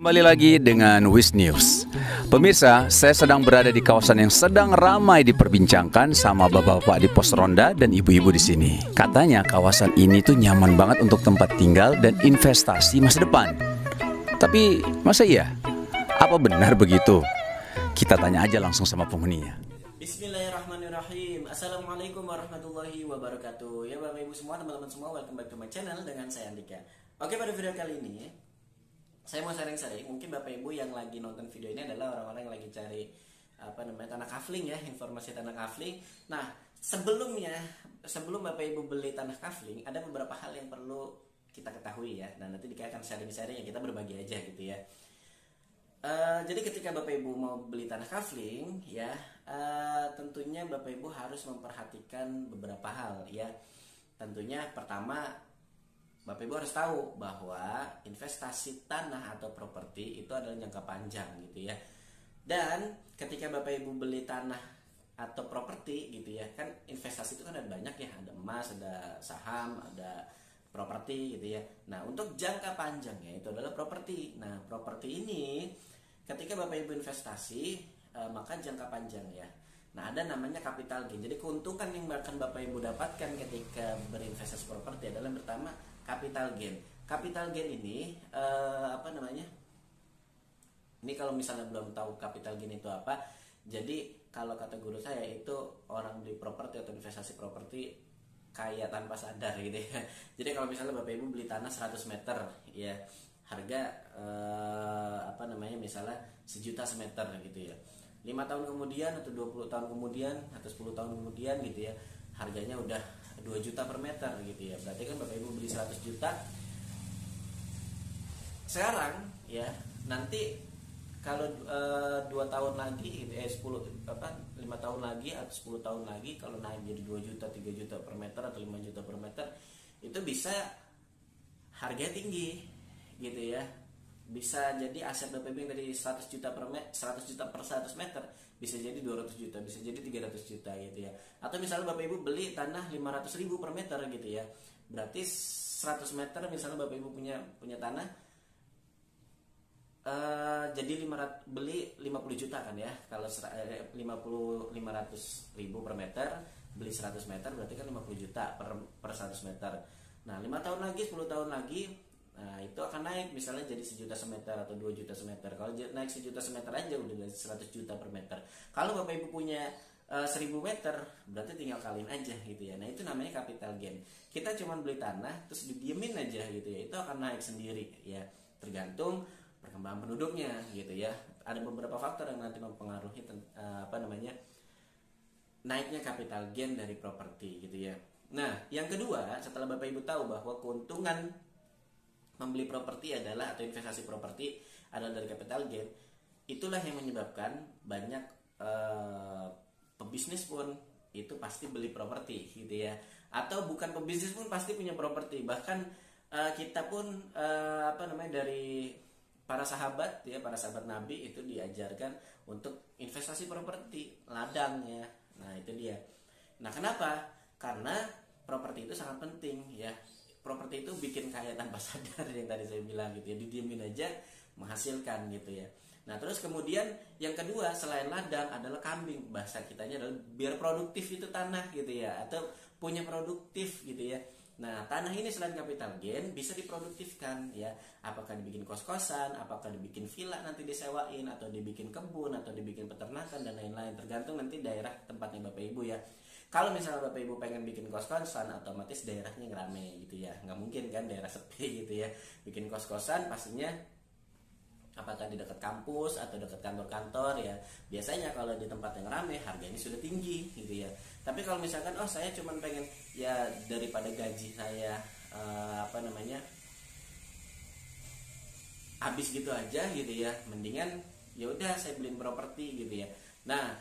Kembali lagi dengan Wish News. Pemirsa, saya sedang berada di kawasan yang sedang ramai diperbincangkan sama bapak-bapak di pos ronda dan ibu-ibu di sini. Katanya kawasan ini tuh nyaman banget untuk tempat tinggal dan investasi masa depan. Tapi masa iya? Apa benar begitu? Kita tanya aja langsung sama penghuninya. Bismillahirrahmanirrahim. Assalamualaikum warahmatullahi wabarakatuh. Ya Bapak Ibu semua, teman-teman semua, welcome back to my channel dengan saya Andika. Oke, pada video kali ini saya mau sharing-sharing. Mungkin Bapak Ibu yang lagi nonton video ini adalah orang-orang yang lagi cari tanah kafling ya, informasi tanah kafling. Nah, sebelum Bapak Ibu beli tanah kafling, ada beberapa hal yang perlu kita ketahui ya. Dan nanti kita akan sharing-sharing, ya kita berbagi aja gitu ya. Jadi ketika Bapak Ibu mau beli tanah kafling ya, tentunya Bapak Ibu harus memperhatikan beberapa hal ya. Tentunya pertama, Bapak Ibu harus tahu bahwa investasi tanah atau properti itu adalah jangka panjang gitu ya. Dan ketika Bapak Ibu beli tanah atau properti gitu ya, kan investasi itu kan ada banyak ya, ada emas, ada saham, ada properti gitu ya. Nah, untuk jangka panjangnya itu adalah properti. Nah, properti ini ketika Bapak Ibu investasi, maka jangka panjang ya. Nah, ada namanya capital gain. Jadi keuntungan yang akan Bapak Ibu dapatkan ketika berinvestasi properti adalah yang pertama capital gain. Capital gain ini Ini kalau misalnya belum tahu capital gain itu apa, jadi kalau kata guru saya itu orang beli properti atau investasi properti kaya tanpa sadar gitu ya. Jadi kalau misalnya Bapak Ibu beli tanah 100 meter ya, harga misalnya 1.000.000 semeter gitu ya. 5 tahun kemudian atau 20 tahun kemudian atau 10 tahun kemudian gitu ya, harganya udah 2 juta per meter gitu ya. Berarti kan Bapak Ibu beli 100 juta sekarang ya, nanti kalau 2 tahun lagi 5 tahun lagi atau 10 tahun lagi, kalau naik jadi 2 juta, 3 juta per meter atau 5 juta per meter, itu bisa harganya tinggi gitu ya. Bisa jadi aset Bapak Ibu yang dari 100 juta per 100 meter bisa jadi 200 juta, bisa jadi 300 juta gitu ya. Atau misalnya Bapak Ibu beli tanah 500.000 per meter gitu ya. Berarti 100 meter misalnya Bapak Ibu punya tanah, jadi beli 50 juta kan ya. Kalau 500.000 per meter, beli 100 meter berarti kan 50 juta per 100 meter. Nah, 5 tahun lagi, 10 tahun lagi, nah itu akan naik misalnya jadi 1 juta semeter atau 2 juta semeter. Kalau naik 1 juta semeter aja udah 100 juta per meter. Kalau Bapak Ibu punya 1.000 meter, berarti tinggal kaliin aja gitu ya. Nah, itu namanya capital gain. Kita cuma beli tanah terus didiemin aja gitu ya, itu akan naik sendiri ya, tergantung perkembangan penduduknya gitu ya. Ada beberapa faktor yang nanti mempengaruhi naiknya capital gain dari properti gitu ya. Nah, yang kedua, setelah Bapak Ibu tahu bahwa keuntungan membeli properti adalah, atau investasi properti adalah dari capital gain, itulah yang menyebabkan banyak pebisnis pun itu pasti beli properti gitu ya. Atau bukan pebisnis pun pasti punya properti. Bahkan kita pun dari para sahabat ya, para sahabat Nabi itu diajarkan untuk investasi properti, ladang ya. Nah, itu dia. Nah, kenapa? Karena properti itu sangat penting ya. Properti itu bikin kaya tanpa sadar yang tadi saya bilang gitu ya, didiemin aja menghasilkan gitu ya. Nah, terus kemudian yang kedua selain ladang adalah kambing. Bahasa kitanya adalah biar produktif itu tanah gitu ya, atau punya produktif gitu ya. Nah, tanah ini selain capital gain bisa diproduktifkan ya. Apakah dibikin kos-kosan, apakah dibikin villa nanti disewain, atau dibikin kebun, atau dibikin peternakan dan lain-lain, tergantung nanti daerah tempatnya Bapak Ibu ya. Kalau misalnya Bapak Ibu pengen bikin kos-kosan, otomatis daerahnya ngerame gitu ya. Nggak mungkin kan daerah sepi gitu ya. Bikin kos-kosan pastinya apakah di dekat kampus atau dekat kantor-kantor ya. Biasanya kalau di tempat yang ramai harganya sudah tinggi gitu ya. Tapi kalau misalkan saya cuma pengen ya, daripada gaji saya habis gitu aja gitu ya, mendingan ya udah saya beliin properti gitu ya. Nah,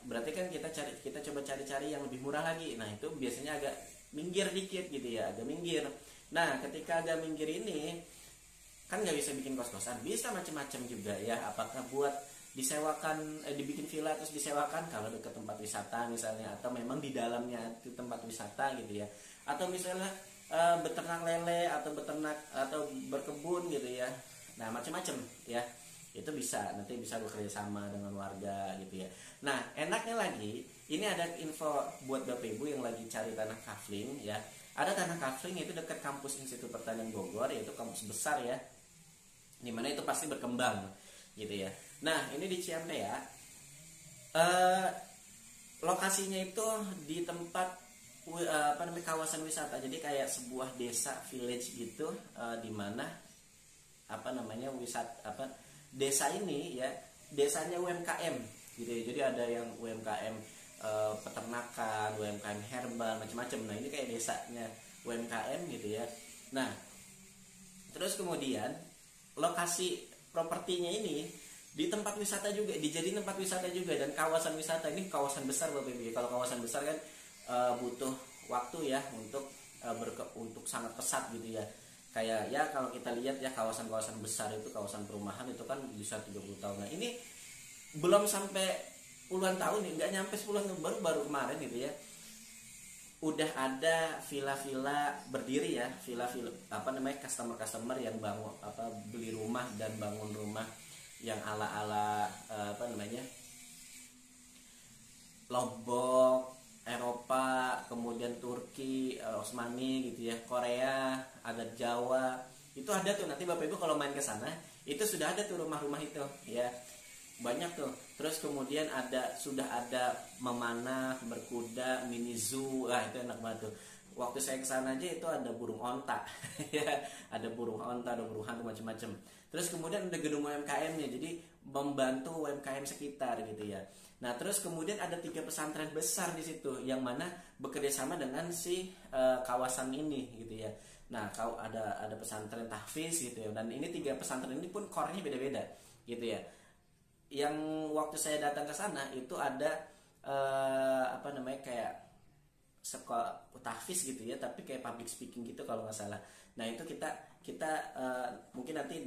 berarti kan kita coba cari-cari yang lebih murah lagi. Nah, itu biasanya agak minggir dikit gitu ya, agak minggir. Nah, ketika agak minggir ini kan nggak bisa bikin kos-kosan, bisa macam-macam juga ya. Apakah buat disewakan, dibikin villa terus disewakan kalau dekat tempat wisata misalnya, atau memang di dalamnya itu tempat wisata gitu ya. Atau misalnya beternak lele atau berkebun gitu ya. Nah macam-macam ya, itu bisa nanti bisa bekerja sama dengan warga gitu ya. Nah enaknya lagi ini ada info buat Bapak Ibu yang lagi cari tanah kafling ya. Ada tanah kafling itu dekat kampus Institut Pertanian Bogor, yaitu kampus besar ya, dimana itu pasti berkembang gitu ya. Nah ini di Ciampea, lokasinya itu di tempat kawasan wisata, jadi kayak sebuah desa village gitu, di mana desa ini ya, desanya UMKM gitu ya. Jadi ada yang UMKM peternakan, UMKM herbal, macam-macam. Nah ini kayak desanya UMKM gitu ya. Nah terus kemudian lokasi propertinya ini di tempat wisata juga, dijadiin tempat wisata juga, dan kawasan wisata ini kawasan besar Bapak Ibu. Kalau kawasan besar kan butuh waktu ya untuk untuk sangat pesat gitu ya. Kayak ya kalau kita lihat ya kawasan-kawasan besar itu, kawasan perumahan itu kan bisa 30 tahun. Nah ini belum sampai puluhan tahun nih, nggak nyampe 10 tahun, baru kemarin gitu ya, udah ada villa-villa berdiri ya, villa-villa customer yang bangun beli rumah dan bangun rumah yang ala-ala Lombok, Eropa, kemudian Turki, Osmani gitu ya, Korea, adat Jawa, itu ada tuh. Nanti Bapak Ibu kalau main ke sana itu sudah ada tuh rumah-rumah itu ya, banyak tuh. Terus kemudian sudah ada memanah, berkuda, mini zoo, itu enak banget tuh. Waktu saya ke sana aja itu ada burung onta ya, ada burung onta, ada burung hantu, macam-macam. Terus kemudian ada gedung UMKM-nya, jadi membantu UMKM sekitar gitu ya. Nah terus kemudian ada 3 pesantren besar di situ yang mana bekerja sama dengan si kawasan ini gitu ya. Nah ada pesantren tahfiz gitu ya, dan ini 3 pesantren ini pun core-nya beda-beda gitu ya. Yang waktu saya datang ke sana itu ada kayak sekolah tahfiz gitu ya, tapi kayak public speaking gitu kalau nggak salah. Nah itu kita mungkin nanti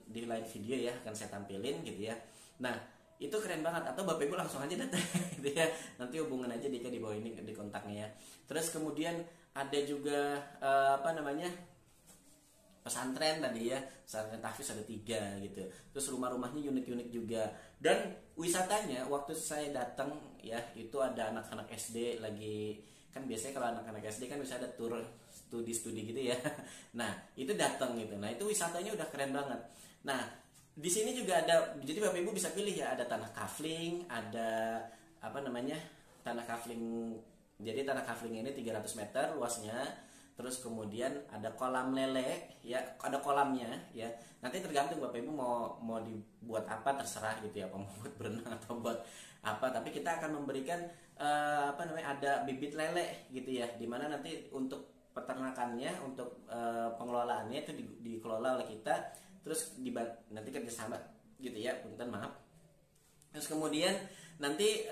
di lain video ya akan saya tampilin gitu ya. Nah itu keren banget, atau Bapak Ibu langsung aja datang gitu ya, nanti hubungan aja Dika di bawah ini di kontaknya ya. Terus kemudian ada juga pesantren tadi ya, pesantren tahfiz ada 3 gitu. Terus rumah-rumahnya unik-unik juga, dan wisatanya waktu saya datang ya itu ada anak-anak SD lagi, kan biasanya kalau anak-anak SD kan bisa ada tur studi gitu ya. Nah itu datang gitu, nah itu wisatanya udah keren banget. Nah di sini juga ada, jadi Bapak Ibu bisa pilih ya, ada tanah kafling, ada tanah kafling. Jadi tanah kafling ini 300 meter luasnya. Terus kemudian ada kolam lele ya, ada kolamnya ya. Nanti tergantung Bapak Ibu mau dibuat apa, terserah gitu ya, apa mau buat berenang atau buat apa. Tapi kita akan memberikan ada bibit lele gitu ya, dimana nanti untuk peternakannya, untuk pengelolaannya itu dikelola oleh kita. Terus nanti kerjasama gitu ya, punten maaf. Terus kemudian nanti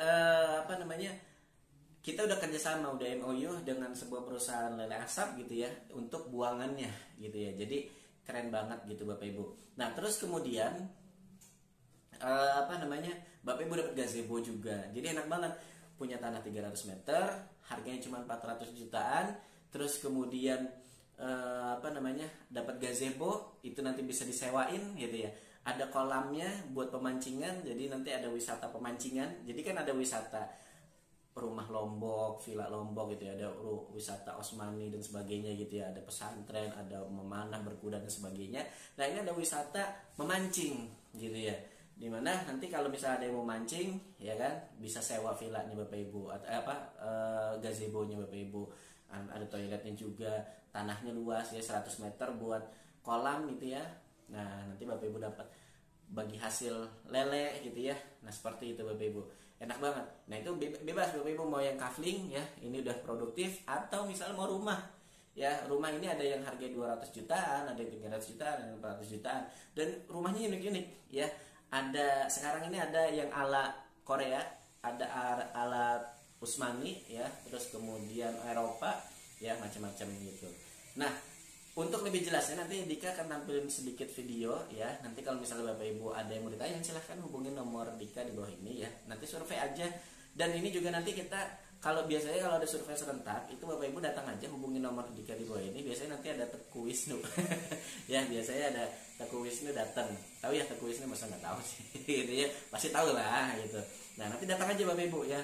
kita udah kerjasama, udah MOU dengan sebuah perusahaan lele asap gitu ya, untuk buangannya gitu ya. Jadi keren banget gitu Bapak Ibu. Nah terus kemudian Bapak Ibu dapat gazebo juga. Jadi enak banget, punya tanah 300 meter, harganya cuma 400 jutaan. Terus kemudian dapat gazebo, itu nanti bisa disewain gitu ya. Ada kolamnya buat pemancingan, jadi nanti ada wisata pemancingan. Jadi kan ada wisata rumah Lombok, villa Lombok gitu ya, ada wisata Osmani dan sebagainya gitu ya, ada pesantren, ada memanah, berkuda dan sebagainya. Nah ini ada wisata memancing gitu ya, dimana nanti kalau misalnya ada yang mau mancing ya kan, bisa sewa villanya Bapak Ibu atau gazebo-nya Bapak Ibu. Ada toiletnya juga, tanahnya luas ya, 100 meter buat kolam gitu ya. Nah nanti Bapak Ibu dapat bagi hasil lele gitu ya. Nah seperti itu Bapak Ibu, enak banget. Nah itu bebas Bapak Ibu mau yang kafling ya, ini udah produktif, atau misalnya mau rumah ya. Rumah ini ada yang harga 200 jutaan, ada yang 300 jutaan, ada yang 400 jutaan, dan rumahnya unik-unik ya. Ada sekarang ini ada yang ala Korea, ada ala Usmani ya, terus kemudian Eropa ya, macam-macam gitu. Nah untuk lebih jelasnya nanti Dika akan tampilin sedikit video ya. Nanti kalau misalnya Bapak Ibu ada yang mau ditanya, silahkan hubungin nomor Dika di bawah ini ya, nanti survei aja. Dan ini juga nanti kita Kalau biasanya kalau ada survei serentak itu Bapak Ibu datang aja, hubungi nomor Dika di bawah ini. Biasanya nanti ada Teguh Wisnu. Ya biasanya ada Teguh Wisnu datang. Tahu ya Teguh Wisnu, masa nggak tahu sih? Gitu ya, pasti tahu lah gitu. Nah nanti datang aja Bapak Ibu ya.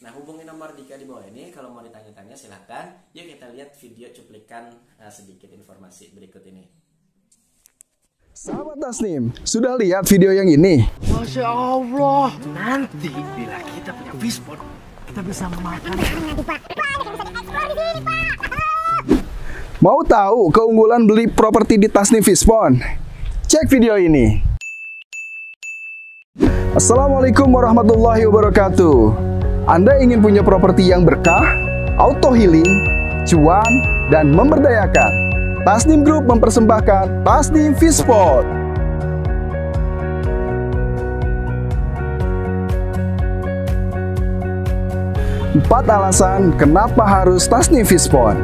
Nah hubungi nomor Dika di bawah ini. Kalau mau ditanya-tanya silahkan. Yuk kita lihat video cuplikan sedikit informasi berikut ini. Sahabat Tasnim, sudah lihat video yang ini? Masya Allah, nanti bila kita punya fishbone, kita bisa memakan. Mau tahu keunggulan beli properti di Tasnim Fishbone? Cek video ini. Assalamualaikum warahmatullahi wabarakatuh. Anda ingin punya properti yang berkah, auto healing, cuan, dan memberdayakan? Tasnim Group mempersembahkan Tasnim Fishbone. Empat alasan kenapa harus Tasnim Fishbone.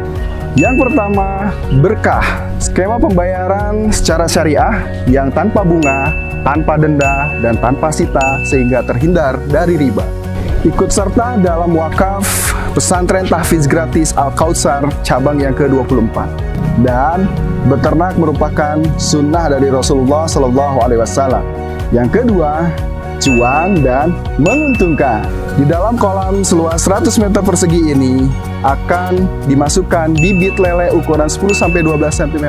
Yang pertama, berkah. Skema pembayaran secara syariah yang tanpa bunga, tanpa denda, dan tanpa sita sehingga terhindar dari riba. Ikut serta dalam wakaf pesantren tahfiz gratis Al-Kautsar cabang yang ke-24. Dan beternak merupakan sunnah dari Rasulullah Shallallahu Alaihi Wasallam. Yang kedua, cuan dan menguntungkan. Di dalam kolam seluas 100 meter persegi ini akan dimasukkan bibit lele ukuran 10-12 cm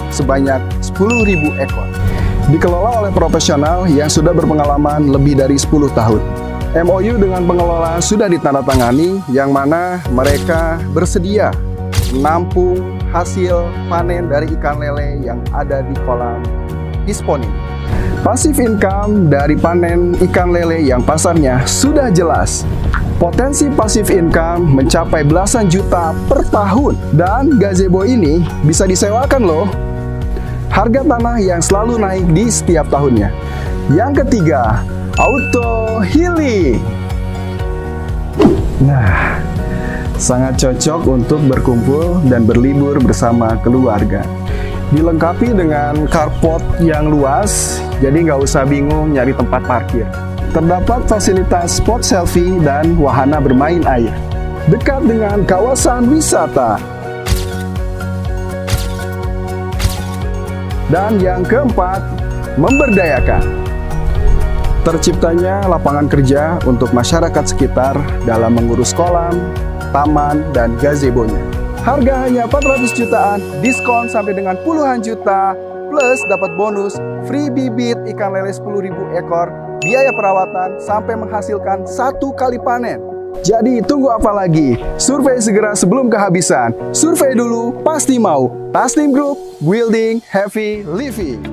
sebanyak 10.000 ekor. Dikelola oleh profesional yang sudah berpengalaman lebih dari 10 tahun. MOU dengan pengelola sudah ditandatangani, yang mana mereka bersedia menampung hasil panen dari ikan lele yang ada di kolam Fishbone ini. Pasif income dari panen ikan lele yang pasarnya sudah jelas. Potensi pasif income mencapai belasan juta per tahun. Dan gazebo ini bisa disewakan loh. Harga tanah yang selalu naik di setiap tahunnya. Yang ketiga, auto healing. Nah, sangat cocok untuk berkumpul dan berlibur bersama keluarga. Dilengkapi dengan carport yang luas, jadi nggak usah bingung nyari tempat parkir. Terdapat fasilitas spot selfie dan wahana bermain air. Dekat dengan kawasan wisata. Dan yang keempat, memberdayakan. Terciptanya lapangan kerja untuk masyarakat sekitar dalam mengurus kolam, taman, dan gazebonya. Harga hanya 400 jutaan, diskon sampai dengan puluhan juta, plus dapat bonus, free bibit ikan lele 10.000 ekor, biaya perawatan, sampai menghasilkan 1 kali panen. Jadi tunggu apa lagi? Survei segera sebelum kehabisan. Survei dulu, pasti mau. Tasnim Group, building happy living.